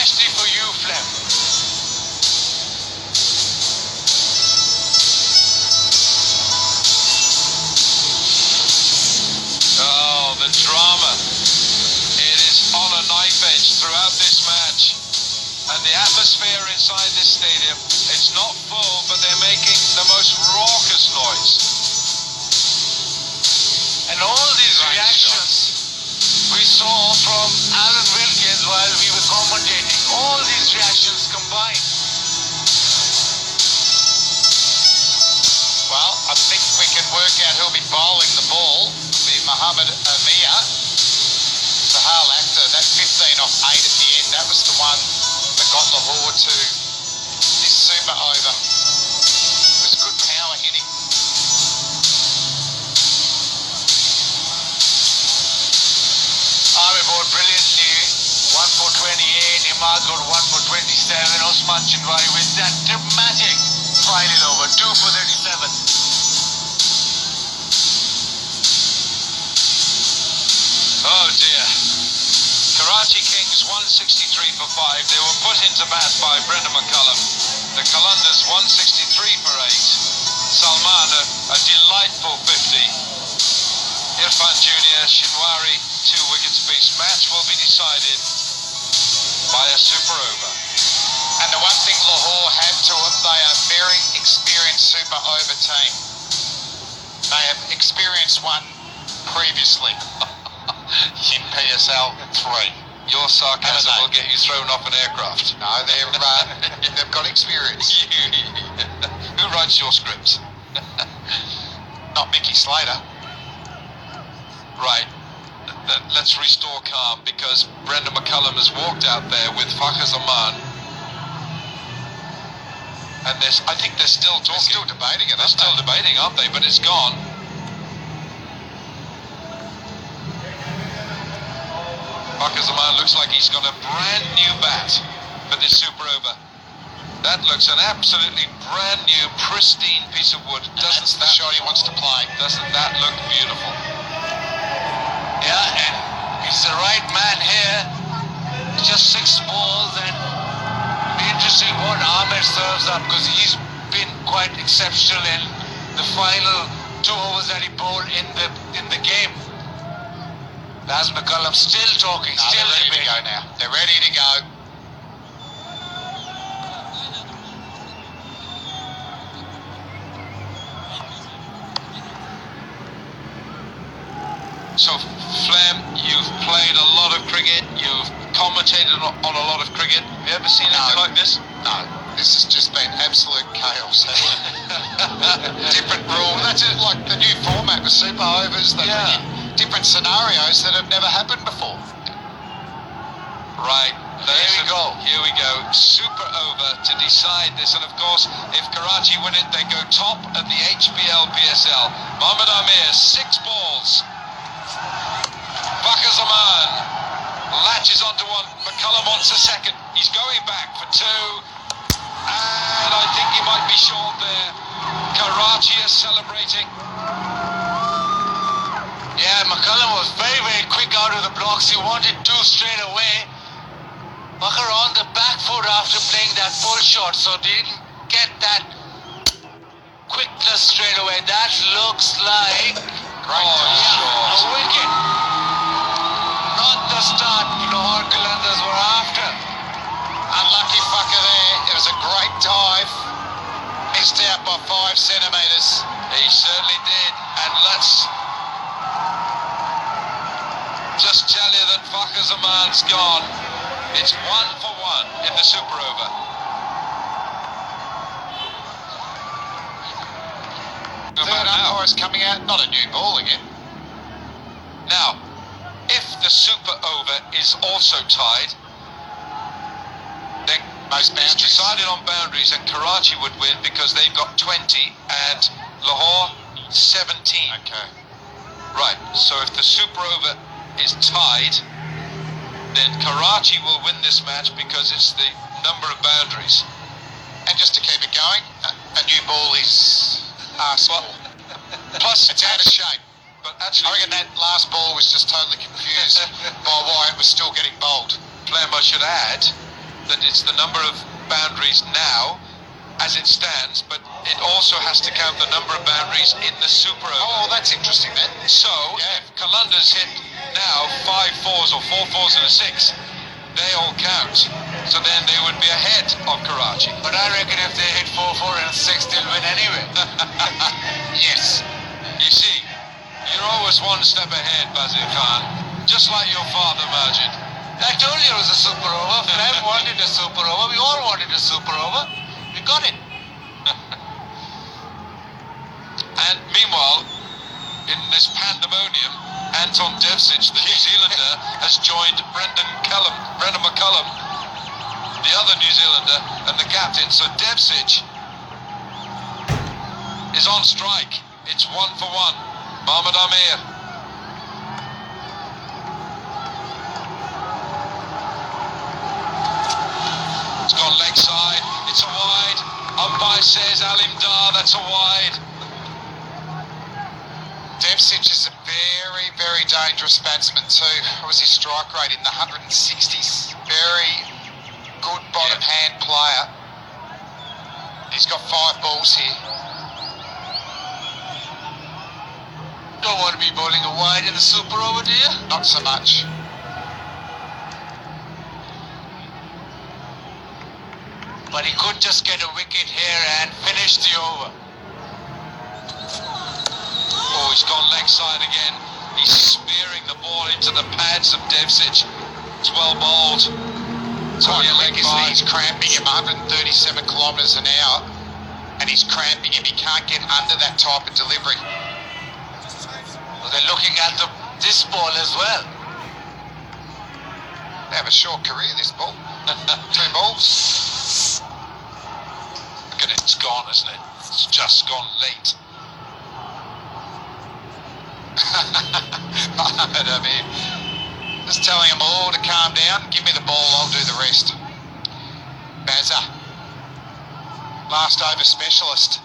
especially for you, Flem. Oh, the drama. It is on a knife edge throughout this match. And the atmosphere inside this stadium, it's not full, but they're making the most raucous noise. And all these reactions we saw from Alan Wilkins while we were commentating, all these reactions combined. Well, I think we can work out who'll be bowling the ball. It'll be Mohammed Amir. Sahal Akhtar, that 15 off 8 at the end, that was the one that got Lahore to this super over. It was good power hitting. Army bowled brilliantly, 1 for 28, Imad got 1 for 27, Osman Chinwari with that dramatic final over, 2 for 37. Oh dear. Karachi Kings 163 for 5. They were put into bat by Brendan McCullum. The Qalandars 163 for 8. Salman a delightful 50. Irfan Jr. Shinwari 2 wickets apiece. Match will be decided by a super over. And the one thing Lahore had to them, they are a very experienced super over team. They have experienced one previously in PSL 3. Your sarcasm will get you thrown off an aircraft. No, they've got experience. Who writes your scripts? Not Mickey Slater. Right. Let's restore calm, because Brendan McCullum has walked out there with Fakhar Zaman. And I think they're still talking. They're still debating it. They're still debating, aren't they? But it's gone. Fakhar Zaman looks like he's got a brand new bat for this super over. That looks an absolutely brand new, pristine piece of wood. That's the shot he wants to play. Doesn't that look beautiful? Yeah, and he's the right man here. Just 6 balls, and it'll be interesting what Ahmed serves up, because he's been quite exceptional in the final 2 overs that he bowled in the game. Baz McCullum still talking, still they're ready to go now. They're ready to go. So, Flem, you've played a lot of cricket, you've commentated on a lot of cricket. Have you ever seen anything like this? No, this has just been absolute chaos. Different rule. That's it, like the new format with super overs. They bring in different scenarios that have never happened before. Right. Here we go. Super over to decide this. And of course, if Karachi win it, they go top of the HBL PSL. Mohammed Amir, 6 balls. Fakhar Zaman latches onto one. McCullum wants a second. He's going back for 2. And I think he might be short there. Karachi is celebrating. Yeah, McCullum was very, very quick out of the blocks. He wanted 2 straight away. Fakhar on the back foot after playing that full shot, so didn't get that quickness straight away. That looks like a wicket. Not the start Lahore Qalandars were after. Unlucky Fakhar there. It was a great dive. Missed out by 5 centimetres. He certainly did. And let's just tell you that Fakhar Zaman's gone. It's 1 for 1 in the super over. Third umpire is coming out. Not a new ball again. Now, if the super over is also tied, then Most it's boundaries. decided on boundaries, and Karachi would win because they've got 20 and Lahore 17. Okay. Right, so if the super over is tied, then Karachi will win this match because it's the number of boundaries. And just to keep it going, a new ball is asked for. Plus, It's out of shape. but I actually, reckon that last ball was just totally confused by why it was still getting bowled. Flem, I should add that it's the number of boundaries now as it stands, but it also has to count the number of boundaries in the super over. Oh, that's interesting then. So if Qalandar's hit now 5 fours or 4 fours and a 6, they all count. So then they would be ahead of Karachi. But I reckon if they hit 4-4 and 6, they'll win anyway. Yes. You see, you're always one step ahead, Bazir Khan, just like your father, Majid. I told you it was a super over. Flav wanted a super over. We all wanted a super over. We got it. And meanwhile, in this pandemonium, Anton Devcic, the New Zealander, has joined Brendan McCullum, the other New Zealander, and the captain. So Devcic is on strike. It's 1 for 1. Mohamed Amir. It's gone leg side. It's a wide. Umpire says Alim Dar, that's a wide. Devcic is a very, very dangerous batsman too. What was his strike rate in the 160s? Very good bottom hand player. He's got 5 balls here. Don't want to be bowling a wide in the super over, do you? Not so much. But he could just get a wicket here and finish the over. Oh, he's gone leg side again. He's spearing the ball into the pads of Devcic. It's well bowled. So Quite yeah, quick, leg isn't he? wide. He's cramping him 137 kilometres an hour, and he's cramping him. He can't get under that type of delivery. Well, they're looking at this ball as well. They have a short career, this ball. 2 balls. Look at it, it's gone, isn't it? It's just gone late. I mean, just telling them all to calm down. Give me the ball, I'll do the rest. Bazza, last over specialist.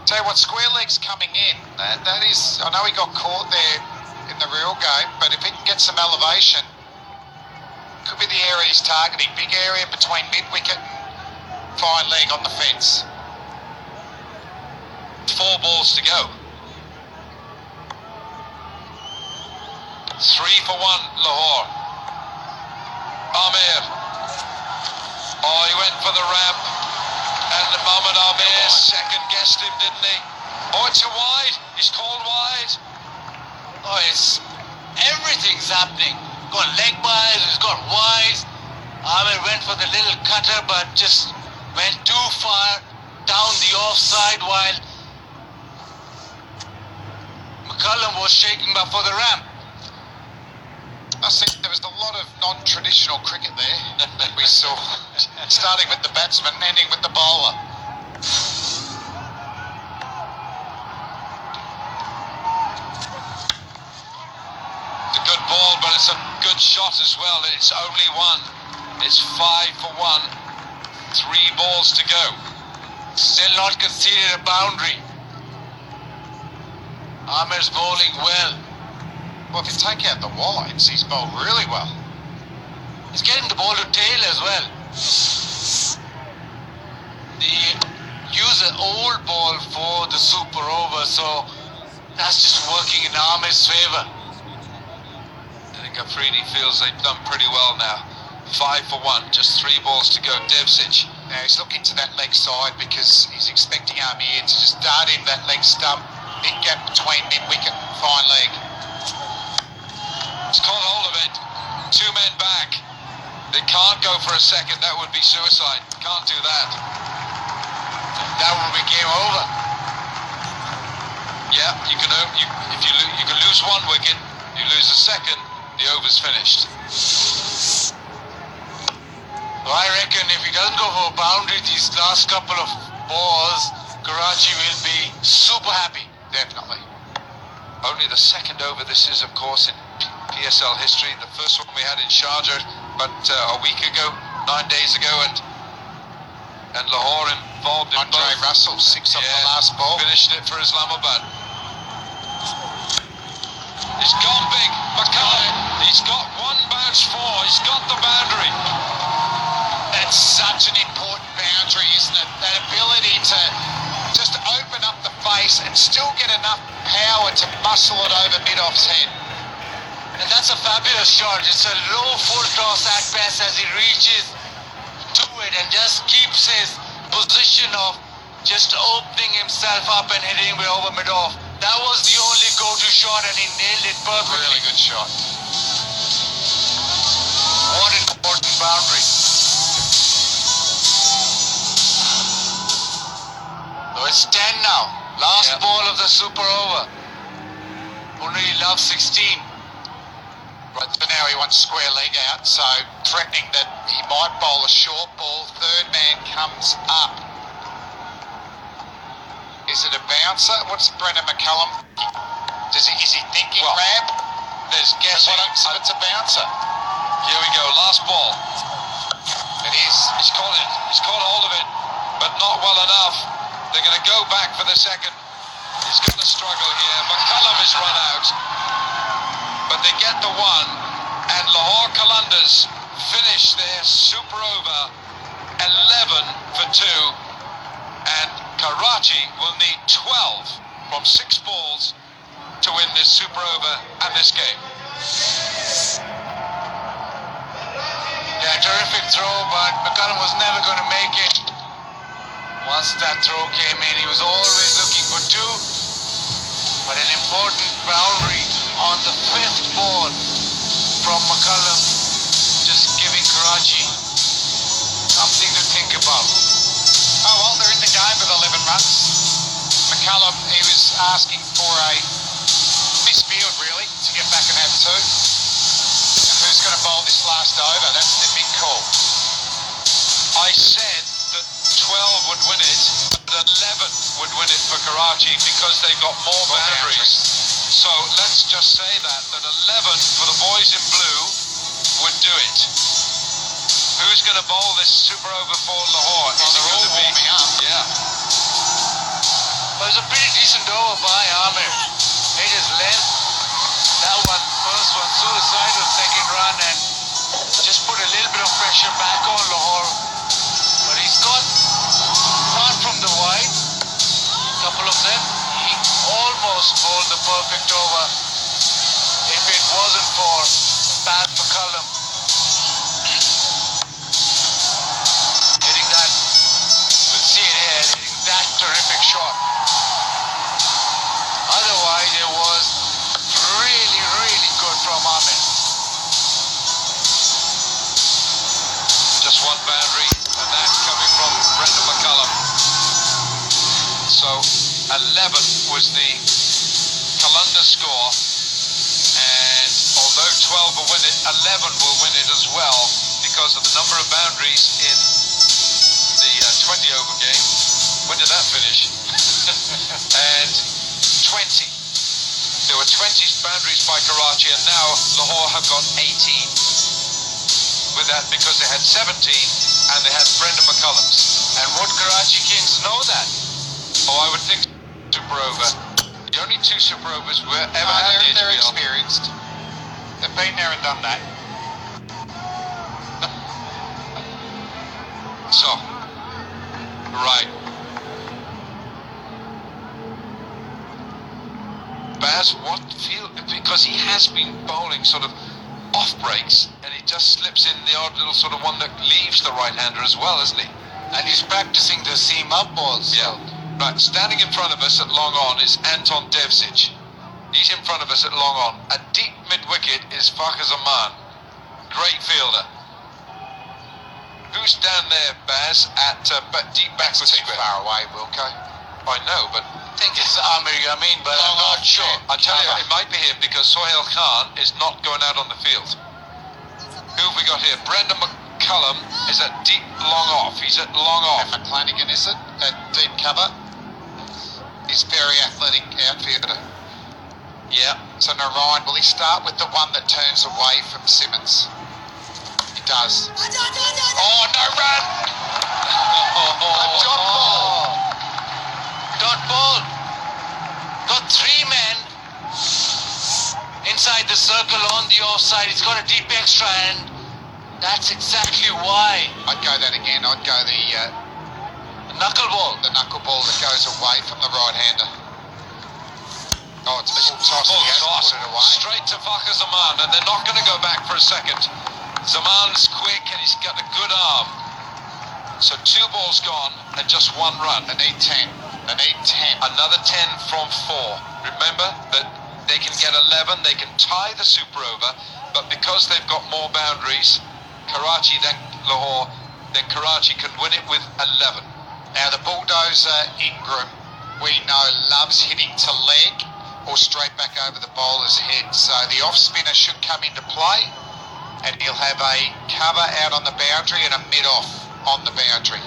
Tell you what, square leg's coming in. That is, I know he got caught there in the real game, but if he can get some elevation, could be the area he's targeting. Big area between mid-wicket and fine leg on the fence. 4 balls to go. 3 for 1, Lahore. Amir. Oh, he went for the ramp. And Mohamed Amir second-guessed him, didn't he? Oh, it's a wide. He's called wide. Oh, everything's happening. Got leg wise, he's got wise. Amir went for the little cutter, but just went too far down the offside while McCullum was shaking back for the ramp. I think there was a lot of non-traditional cricket there that we saw, starting with the batsman and ending with the bowler. It's a good ball, but it's a good shot as well. It's only 1. It's 5 for 1. 3 balls to go. Still not conceded a boundary. Amir's bowling well. Well, if you take out the wides, he's bowled really well. He's getting the ball to tail as well. They use an old ball for the super over, so that's just working in Amir's favour. I think Afridi feels they've done pretty well now. 5 for 1, just 3 balls to go. Devcic. Now he's looking to that leg side because he's expecting Amir to just dart in that leg stump. Big gap between mid-wicket and fine leg. He's caught hold of it. 2 men back. They can't go for a second. That would be suicide. Can't do that. That will be game over. Yeah, you can lose 1 wicket. You lose a second. The over's finished. So I reckon if he doesn't go for a boundary these last couple of balls, Karachi will be super happy. Definitely. Only the second over this is, of course, in PSL history. The first one we had in Sharjah, but a week ago, 9 days ago, and Lahore involved in Andre both. Russell, 6 off the last ball. Finished it for Islamabad. He's gone big. McCullum, he's got 1 bounce 4. He's got the boundary. pace and still get enough power to muscle it over mid-off's head. And that's a fabulous shot. It's a low full toss at best as he reaches to it and just keeps his position of just opening himself up and hitting it over mid-off. That was the only go-to shot and he nailed it perfectly. Really good shot. What an important boundary. So it's 10 now. Last ball of the super over. Only loves 16. Right, so now he wants square leg out, so threatening that he might bowl a short ball. Third man comes up. Is it a bouncer? What's Brendan McCullum? Is he thinking ramp? There's guessing. If it's a bouncer. Here we go, last ball. It is. He's caught hold of it, but not well enough. They're going to go back for the second. He's going to struggle here. McCullum is run out, but they get the one, and Lahore Qalandars finish their super over 11 for 2, and Karachi will need 12 from 6 balls to win this super over and this game. Yeah, terrific throw, but McCullum was never going to make it. Once that throw came in, he was always looking for 2. But an important boundary on the 5th ball from McCullum, just giving Karachi something to think about. Oh, well, they're in the game with 11 runs. McCullum, he was asking for a misfield, really, to get back and have 2. And who's going to bowl this last over? That's the big call. I said that 12 would win it, but 11 would win it for Karachi because they've got more boundaries. So let's just say that 11 for the boys in blue would do it. Who's going to bowl this super over for Lahore? Well, they're all warming up. Yeah. But it was a pretty decent over by Amir. Hit his length. That one, first one, suicidal second run, and just put a little bit of pressure back on Lahore. But he's got, apart from the wide, a couple of them, he almost bowled the perfect over if it wasn't for Pat McCullum hitting that, we'll see it here, hitting that terrific shot. Otherwise, it was really, really good from Ahmed. Just one boundary, and that's coming from Brendan McCullum. So 11 was the Qalandar score, and although 12 will win it, 11 will win it as well because of the number of boundaries in the 20 over game. When did that finish? And 20. There were 20 boundaries by Karachi, and now Lahore have got 18 with that because they had 17 and they had Brendan McCullum's. And would Karachi Kings know that? Oh, I would think super over. The only 2 super overs were ever had in They're HBL. experienced. They've been there and done that. So, right. Baz, what feel, because he has been bowling sort of off breaks, and he just slips in the odd little sort of one that leaves the right-hander as well, isn't he? And he's practicing the seam up balls. Yeah. Right, standing in front of us at long on is Anton Devzic. He's in front of us at long on. At deep mid-wicket is Fakhar Zaman. Great fielder. Who's down there, Baz, at deep backward Too square? far away, Wilco. I know, but I think it's Amir Yamin, but I'm not sure. I tell you, it might be him because Sohail Khan is not going out on the field. Who have we got here? Brendan McCullum is at deep long off. He's at long off. And McClanagan, is it? At deep cover. He's very athletic outfielder. Yeah. So Narayan, will he start with the one that turns away from Simmons? He does. Oh, no run! Dot ball. Dot ball. Got 3 men inside the circle on the offside. He's got a deep extra, and that's exactly why. I'd go that again. I'd go The knuckle ball. the knuckle ball that goes away from the right-hander. Oh, it's a full toss. Full He hasn't toss. put it away. Straight to Fakhr Zaman, and they're not going to go back for a second. Zaman's quick and he's got a good arm. So 2 balls gone and just 1 run. They need 10. They need 10. Another 10 from 4. Remember that they can get 11, they can tie the super over, but because they've got more boundaries, Karachi than Lahore, then Karachi can win it with 11. Now the bulldozer Ingram, we know, loves hitting to leg or straight back over the bowler's head. So the off spinner should come into play, and he'll have a cover out on the boundary and a mid off on the boundary.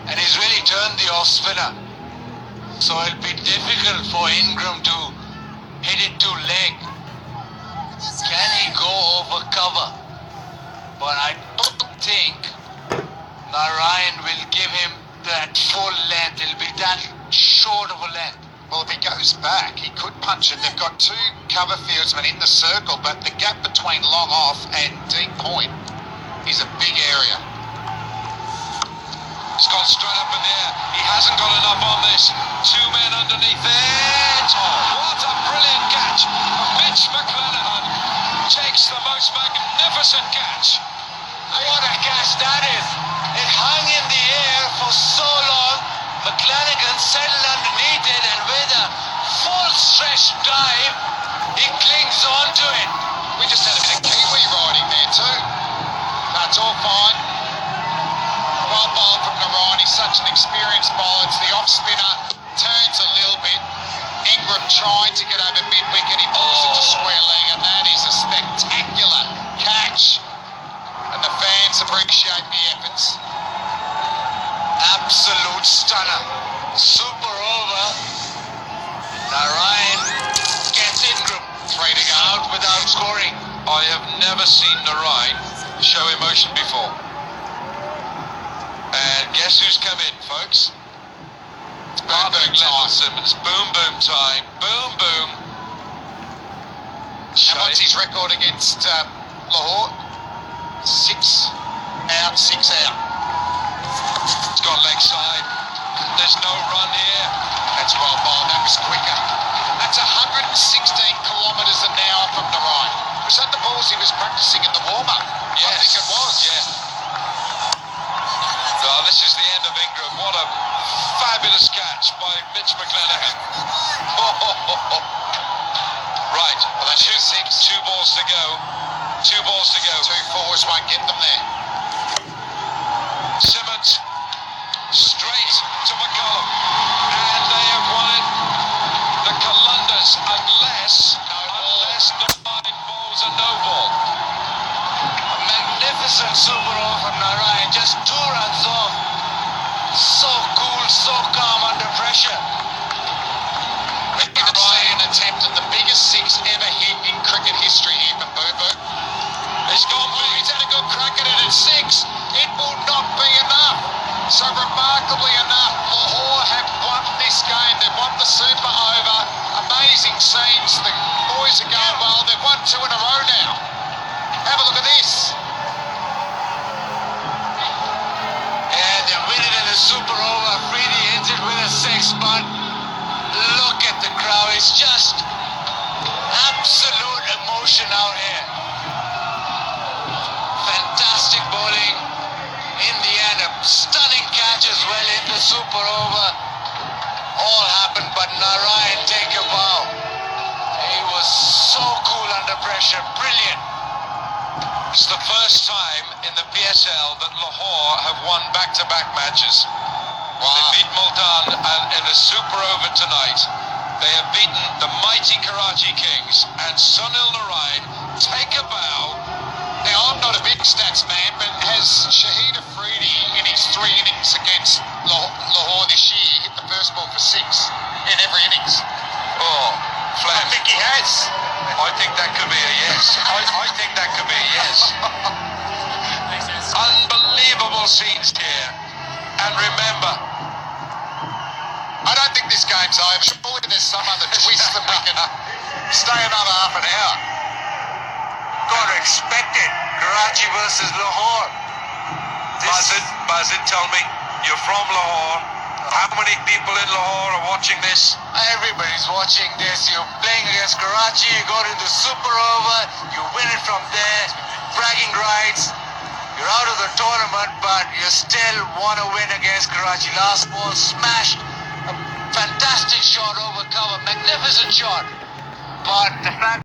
And he's really turned the off spinner. So it'll be difficult for Ingram to hit it to leg. Can he go over cover? But I don't think Narayan will give him that full length. It'll be that short of a length. Well, if he goes back, he could punch it. They've got 2 cover fieldsmen in the circle, but the gap between long off and deep point is a big area. It's gone straight up in the air. He hasn't got enough on this. 2 men underneath it. What a brilliant catch. Mitch McClenaghan takes the most magnificent catch. What a catch that is. It hung in the air for so long. McClenaghan settled underneath it, and with a full stretch dive, he clings onto it. We just had a bit of Kiwi riding there too. That's all fine. Well bowled from Narayan. He's such an experienced bowler. It's the off spinner. Turns a little bit. Ingram trying to get over mid wicket. He pulls it to square leg, and that is a spectacular catch. And the fans appreciate the efforts. Absolute stunner. Super over. Narayan gets Ingram. 3 to go. Out without scoring. I have never seen Narayan show emotion before. And guess who's come in, folks? It's boom boom time. Simmons. Boom boom time. Boom boom. And what's his record against Lahore? 6 out, 6 out. It's gone leg side. There's no run here. That's well bowled. That was quicker. That's 116 kilometres an hour from Narayan. Was that the balls he was practising in the warm-up? Yes. I think it was. Yeah. Oh, this is the end of Ingram. What a fabulous catch by Mitch McClenaghan. Right. Well, that's 6. 2 balls to go. 2 balls to go. 2 fours won't get them there. Simmons straight to McCullum, and they have won it. The Qalandars, unless Narayan bowls a no ball. A magnificent super over from Narayan. Just 2 runs off. So cool, so calm under pressure. We didn't see an attempt at the biggest 6 ever hit in cricket history here from Boo Boo. It's gone Oh, big. he's had a good crack at it at 6. It will not be enough. So remarkably enough, Lahore have won this game. They've won the super over. Amazing scenes. The boys are going well. They've won 2 in a row now. Have a look at this. And they win it in the super over. Freedy hits it with a 6, but look at the crowd. It's just absolute emotion out here. Fantastic bowling. In the end, a stunning catch as well in the super over. All happened, but Narayan take a bow. He was so cool under pressure. Brilliant. It's the first time in the PSL that Lahore have won back-to-back matches. They beat Multan, and in the super over tonight, they have beaten the mighty Karachi Kings, and Sunil Narayan take a bow. Now, I'm not a big stats man, but has Shahid Afridi in his 3 innings against Lahore this year hit the first ball for 6 in every innings? Oh, I think he has. I think that could be a yes. I think that could be a yes. Unbelievable scenes here. And remember, I don't think this game's over. Surely there's some other twist that we can stay another half an hour. Got to expect it. Karachi versus Lahore. Bazid, tell me, you're from Lahore. How many people in Lahore are watching this? Everybody's watching this. You're playing against Karachi, you go to the super over, you win it from there, bragging rights. You're out of the tournament, but you still want to win against Karachi. Last ball smashed, a fantastic shot over cover, magnificent shot. But the fact